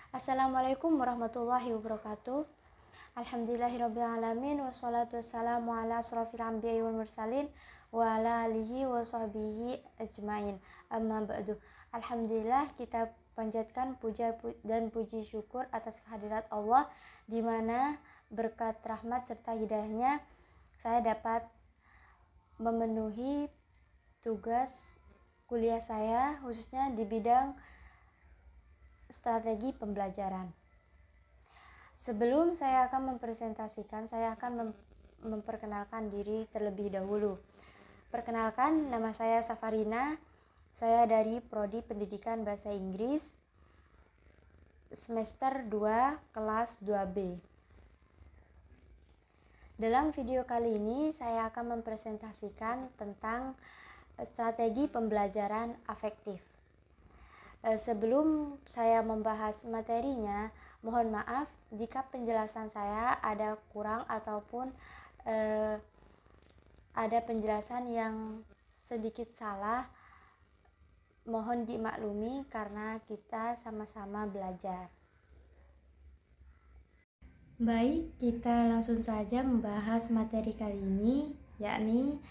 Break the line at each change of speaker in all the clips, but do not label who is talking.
Assalamualaikum warahmatullahi wabarakatuh. Alhamdulillahirrabbilalamin. Wassalatu wassalamu ala asrafil anbiya'i wal mursalin wa ala alihi wa sahbihi ajmain. Amma ba'du. Alhamdulillah, kita panjatkan puja dan puji syukur atas kehadirat Allah, di mana berkat rahmat serta hidayahnya saya dapat memenuhi tugas kuliah saya, khususnya di bidang strategi pembelajaran. Sebelum saya akan mempresentasikan, saya akan memperkenalkan diri terlebih dahulu. Perkenalkan, nama saya Safarina. Saya dari Prodi Pendidikan Bahasa Inggris semester 2 kelas 2B. Dalam video kali ini saya akan mempresentasikan tentang strategi pembelajaran afektif. Sebelum saya membahas materinya, mohon maaf jika penjelasan saya ada kurang ataupun ada penjelasan yang sedikit salah. Mohon dimaklumi karena kita sama-sama belajar. Baik, kita langsung saja membahas materi kali ini, yakni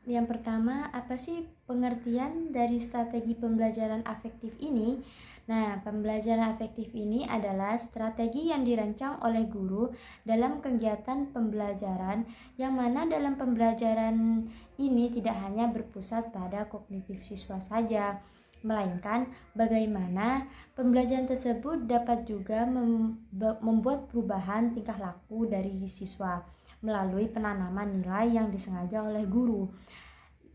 Yang pertama, apa sih pengertian dari strategi pembelajaran afektif ini? Nah, pembelajaran afektif ini adalah strategi yang dirancang oleh guru dalam kegiatan pembelajaran, yang mana dalam pembelajaran ini tidak hanya berpusat pada kognitif siswa saja, melainkan bagaimana pembelajaran tersebut dapat juga membuat perubahan tingkah laku dari siswa melalui penanaman nilai yang disengaja oleh guru.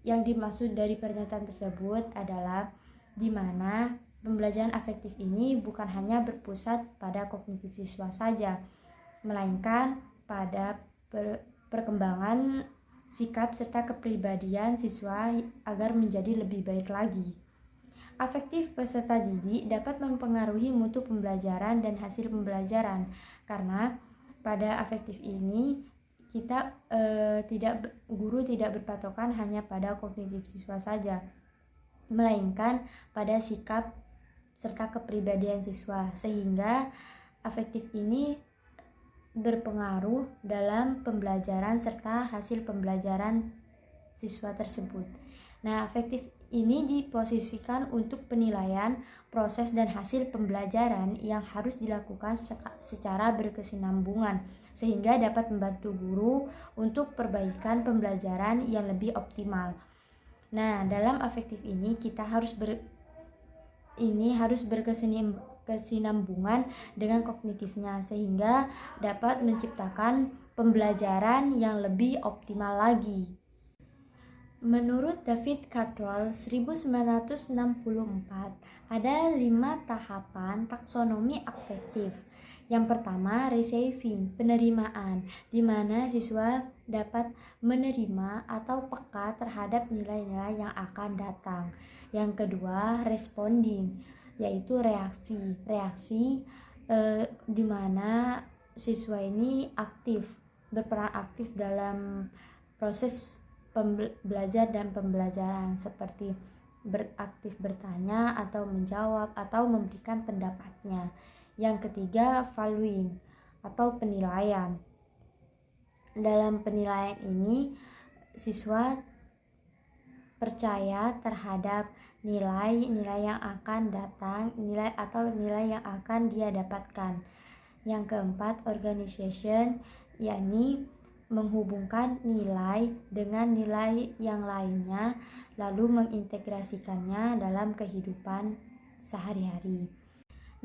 Yang dimaksud dari pernyataan tersebut adalah di mana pembelajaran afektif ini bukan hanya berpusat pada kognitif siswa saja, melainkan pada perkembangan sikap serta kepribadian siswa agar menjadi lebih baik lagi. Afektif peserta didik dapat mempengaruhi mutu pembelajaran dan hasil pembelajaran, karena pada afektif ini guru tidak berpatokan hanya pada kognitif siswa saja, melainkan pada sikap serta kepribadian siswa, sehingga afektif ini berpengaruh dalam pembelajaran serta hasil pembelajaran siswa tersebut. Nah, afektif ini diposisikan untuk penilaian proses dan hasil pembelajaran yang harus dilakukan secara berkesinambungan, sehingga dapat membantu guru untuk perbaikan pembelajaran yang lebih optimal. Nah, dalam afektif ini kita harus berkesinambungan dengan kognitifnya, sehingga dapat menciptakan pembelajaran yang lebih optimal lagi. Menurut David Caldwell 1964, ada 5 tahapan taksonomi afektif. Yang pertama, receiving, penerimaan, di mana siswa dapat menerima atau peka terhadap nilai-nilai yang akan datang. Yang kedua, responding, yaitu reaksi di mana siswa ini berperan aktif dalam proses belajar dan pembelajaran, seperti beraktif bertanya atau menjawab atau memberikan pendapatnya. Yang ketiga, valuing atau penilaian. Dalam penilaian ini siswa percaya terhadap nilai yang akan datang, nilai yang akan dia dapatkan. Yang keempat, organization, yakni menghubungkan nilai dengan nilai yang lainnya, lalu mengintegrasikannya dalam kehidupan sehari-hari.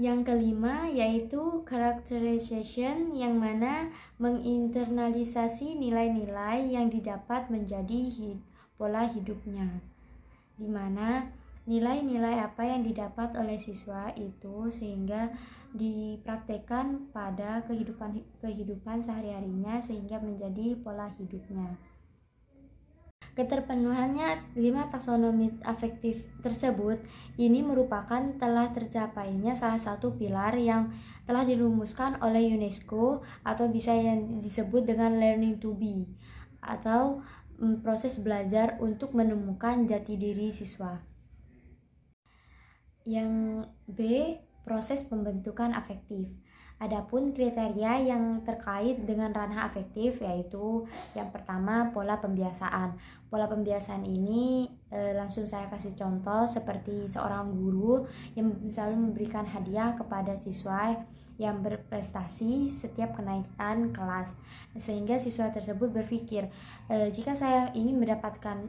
Yang kelima yaitu characterization, yang mana menginternalisasi nilai-nilai yang didapat menjadi pola hidupnya, di mana nilai-nilai apa yang didapat oleh siswa itu sehingga dipraktekkan pada kehidupan sehari-harinya sehingga menjadi pola hidupnya. Keterpenuhannya 5 taksonomi afektif tersebut ini merupakan telah tercapainya salah satu pilar yang telah dirumuskan oleh UNESCO, atau bisa yang disebut dengan learning to be, atau proses belajar untuk menemukan jati diri siswa. Yang B, proses pembentukan afektif. Adapun kriteria yang terkait dengan ranah afektif yaitu yang pertama pola pembiasaan. Pola pembiasaan ini langsung saya kasih contoh seperti seorang guru yang selalu memberikan hadiah kepada siswa yang berprestasi setiap kenaikan kelas, sehingga siswa tersebut berpikir jika saya ingin mendapatkan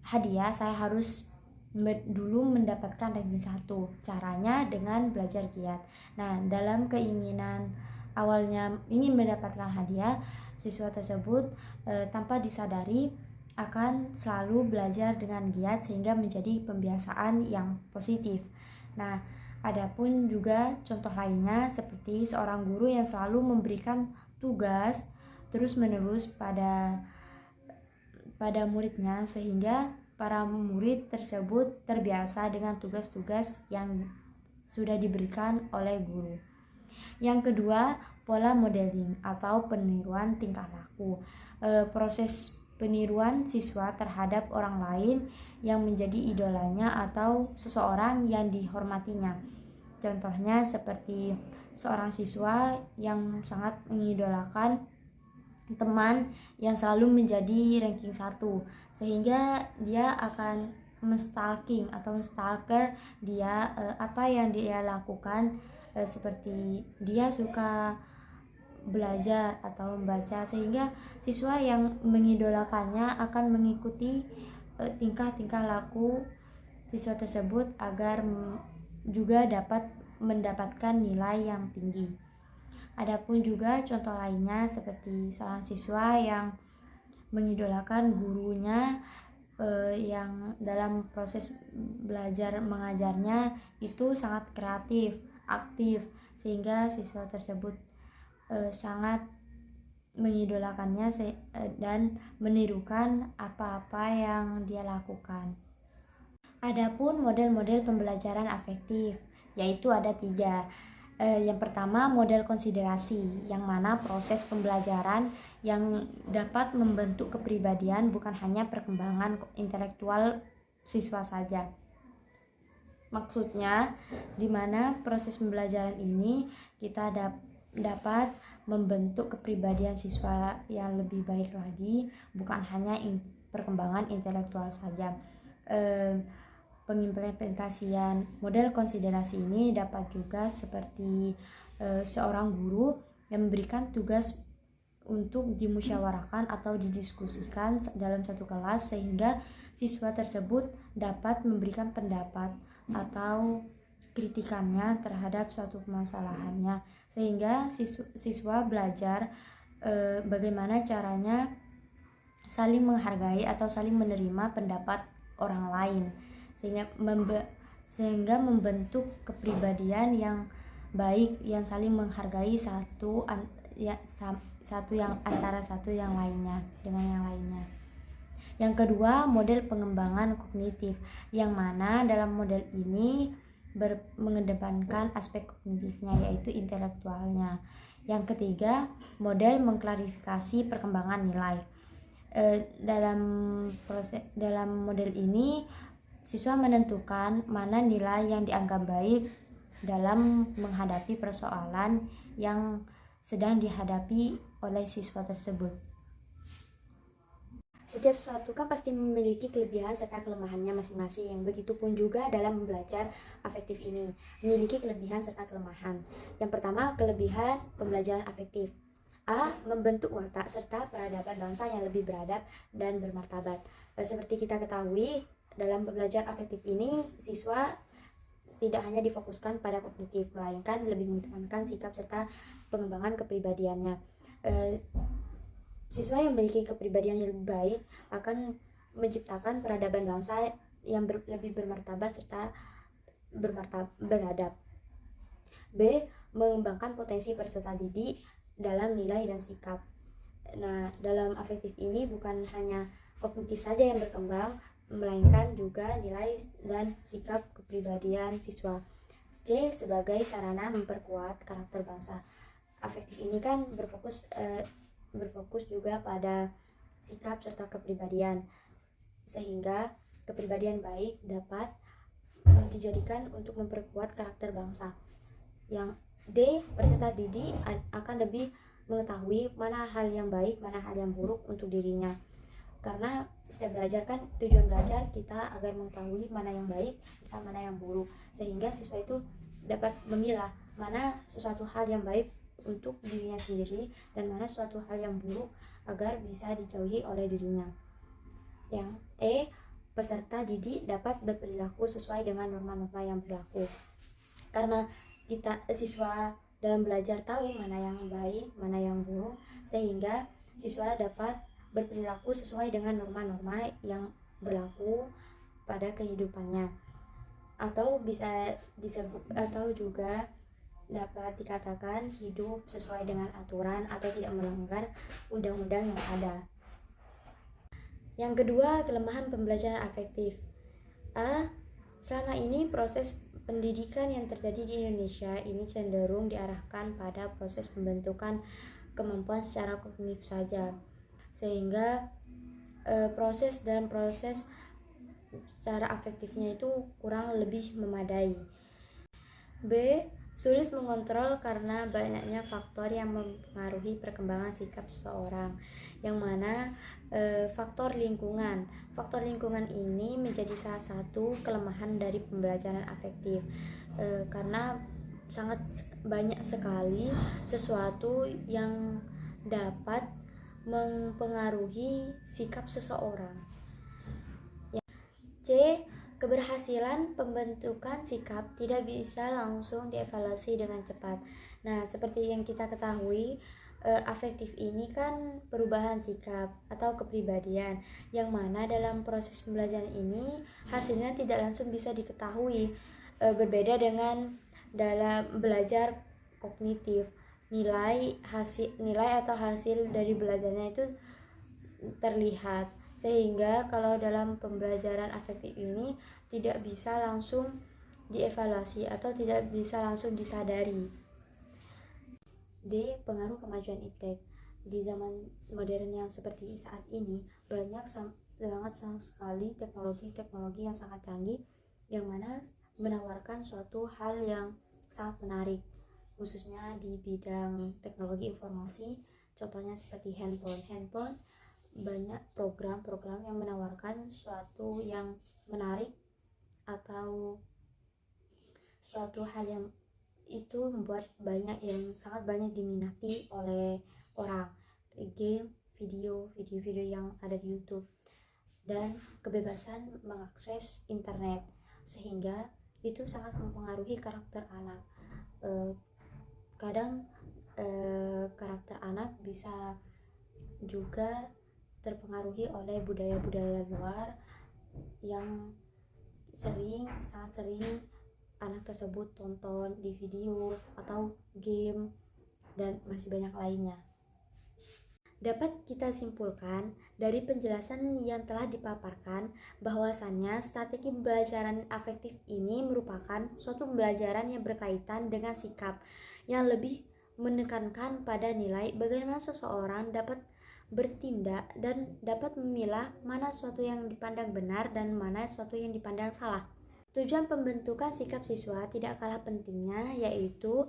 hadiah saya harus dulu mendapatkan ranking 1. Caranya dengan belajar giat. Nah, dalam keinginan awalnya ingin mendapatkan hadiah, siswa tersebut tanpa disadari akan selalu belajar dengan giat sehingga menjadi pembiasaan yang positif. Nah, adapun juga contoh lainnya seperti seorang guru yang selalu memberikan tugas terus-menerus pada muridnya sehingga para murid tersebut terbiasa dengan tugas-tugas yang sudah diberikan oleh guru. Yang kedua, pola modeling atau peniruan tingkah laku. Proses peniruan siswa terhadap orang lain yang menjadi idolanya atau seseorang yang dihormatinya. Contohnya seperti seorang siswa yang sangat mengidolakan teman yang selalu menjadi ranking 1, sehingga dia akan menstalking atau stalker dia, apa yang dia lakukan, seperti dia suka belajar atau membaca, sehingga siswa yang mengidolakannya akan mengikuti tingkah-tingkah laku siswa tersebut agar juga dapat mendapatkan nilai yang tinggi. Adapun juga contoh lainnya seperti seorang siswa yang mengidolakan gurunya yang dalam proses belajar mengajarnya itu sangat kreatif, aktif, sehingga siswa tersebut sangat mengidolakannya dan menirukan apa-apa yang dia lakukan. Adapun model-model pembelajaran afektif yaitu ada 3. Yang pertama model konsiderasi, yang mana proses pembelajaran yang dapat membentuk kepribadian bukan hanya perkembangan intelektual siswa saja. Maksudnya di mana proses pembelajaran ini kita dapat membentuk kepribadian siswa yang lebih baik lagi, bukan hanya perkembangan intelektual saja. Pengimplementasian model konsiderasi ini dapat juga seperti seorang guru yang memberikan tugas untuk dimusyawarahkan atau didiskusikan dalam satu kelas sehingga siswa tersebut dapat memberikan pendapat atau kritikannya terhadap suatu permasalahannya, sehingga siswa belajar bagaimana caranya saling menghargai atau saling menerima pendapat orang lain, sehingga membentuk kepribadian yang baik yang saling menghargai satu yang antara satu yang lainnya dengan yang lainnya. Yang kedua, model pengembangan kognitif, yang mana dalam model ini mengedepankan aspek kognitifnya yaitu intelektualnya. Yang ketiga, model mengklarifikasi perkembangan nilai. Dalam model ini siswa menentukan mana nilai yang dianggap baik dalam menghadapi persoalan yang sedang dihadapi oleh siswa tersebut. Setiap sesuatu kan pasti memiliki kelebihan serta kelemahannya masing-masing. Begitupun juga dalam belajar afektif ini memiliki kelebihan serta kelemahan. Yang pertama, kelebihan pembelajaran afektif. A. Membentuk watak serta peradaban bangsa yang lebih beradab dan bermartabat. Seperti kita ketahui, dalam pembelajaran afektif ini siswa tidak hanya difokuskan pada kognitif, melainkan lebih menekankan sikap serta pengembangan kepribadiannya. Siswa yang memiliki kepribadian yang lebih baik akan menciptakan peradaban bangsa yang lebih bermartabat serta beradab. B. Mengembangkan potensi peserta didik dalam nilai dan sikap. Nah, dalam afektif ini bukan hanya kognitif saja yang berkembang, melainkan juga nilai dan sikap kepribadian siswa. C. Sebagai sarana memperkuat karakter bangsa. Afektif ini kan berfokus juga pada sikap serta kepribadian, sehingga kepribadian baik dapat dijadikan untuk memperkuat karakter bangsa. Yang D, peserta didik akan lebih mengetahui mana hal yang baik, mana hal yang buruk untuk dirinya. Karena setiap belajar kan tujuan belajar kita agar mengetahui mana yang baik dan mana yang buruk, sehingga siswa itu dapat memilah mana sesuatu hal yang baik untuk dirinya sendiri dan mana suatu hal yang buruk agar bisa dijauhi oleh dirinya. Yang E, peserta didik dapat berperilaku sesuai dengan norma-norma yang berlaku. Karena siswa dalam belajar tahu mana yang baik, mana yang buruk, sehingga siswa dapat berperilaku sesuai dengan norma-norma yang berlaku pada kehidupannya. Atau bisa disebut atau juga dapat dikatakan hidup sesuai dengan aturan atau tidak melanggar undang-undang yang ada. Yang kedua, kelemahan pembelajaran afektif. A. Selama ini proses pendidikan yang terjadi di Indonesia ini cenderung diarahkan pada proses pembentukan kemampuan secara kognitif saja, sehingga proses secara afektifnya itu kurang lebih memadai. B. Sulit mengontrol karena banyaknya faktor yang mempengaruhi perkembangan sikap seseorang, yang mana faktor lingkungan ini menjadi salah satu kelemahan dari pembelajaran afektif, karena sangat banyak sekali sesuatu yang dapat mempengaruhi sikap seseorang. C. Keberhasilan pembentukan sikap tidak bisa langsung dievaluasi dengan cepat. Nah, seperti yang kita ketahui, afektif ini kan perubahan sikap atau kepribadian, yang mana dalam proses pembelajaran ini hasilnya tidak langsung bisa diketahui. Berbeda dengan dalam belajar kognitif, nilai atau hasil dari belajarnya itu terlihat, sehingga kalau dalam pembelajaran afektif ini tidak bisa langsung dievaluasi atau tidak bisa langsung disadari. D. Pengaruh kemajuan iptek. Di zaman modern yang seperti saat ini, banyak sekali teknologi yang sangat canggih, yang mana menawarkan suatu hal yang sangat menarik, khususnya di bidang teknologi informasi. Contohnya seperti handphone, banyak program-program yang menawarkan suatu yang menarik atau suatu hal yang itu membuat sangat banyak diminati oleh orang. Game, video yang ada di YouTube, dan kebebasan mengakses internet, sehingga itu sangat mempengaruhi karakter anak. Kadang karakter anak bisa juga terpengaruhi oleh budaya-budaya luar yang sangat sering anak tersebut tonton di video atau game, dan masih banyak lainnya. Dapat kita simpulkan dari penjelasan yang telah dipaparkan bahwasannya strategi pembelajaran afektif ini merupakan suatu pembelajaran yang berkaitan dengan sikap, yang lebih menekankan pada nilai bagaimana seseorang dapat bertindak dan dapat memilah mana sesuatu yang dipandang benar dan mana sesuatu yang dipandang salah. Tujuan pembentukan sikap siswa tidak kalah pentingnya, yaitu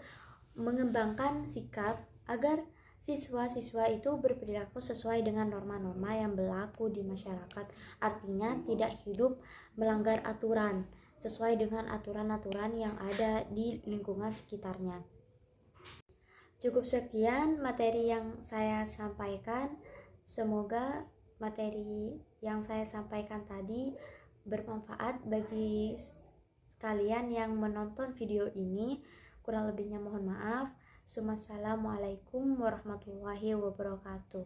mengembangkan sikap agar siswa-siswa itu berperilaku sesuai dengan norma-norma yang berlaku di masyarakat. Artinya tidak hidup melanggar aturan, sesuai dengan aturan-aturan yang ada di lingkungan sekitarnya. Cukup sekian materi yang saya sampaikan. Semoga materi yang saya sampaikan tadi bermanfaat bagi kalian yang menonton video ini. Kurang lebihnya mohon maaf. Assalamualaikum warahmatullahi wabarakatuh.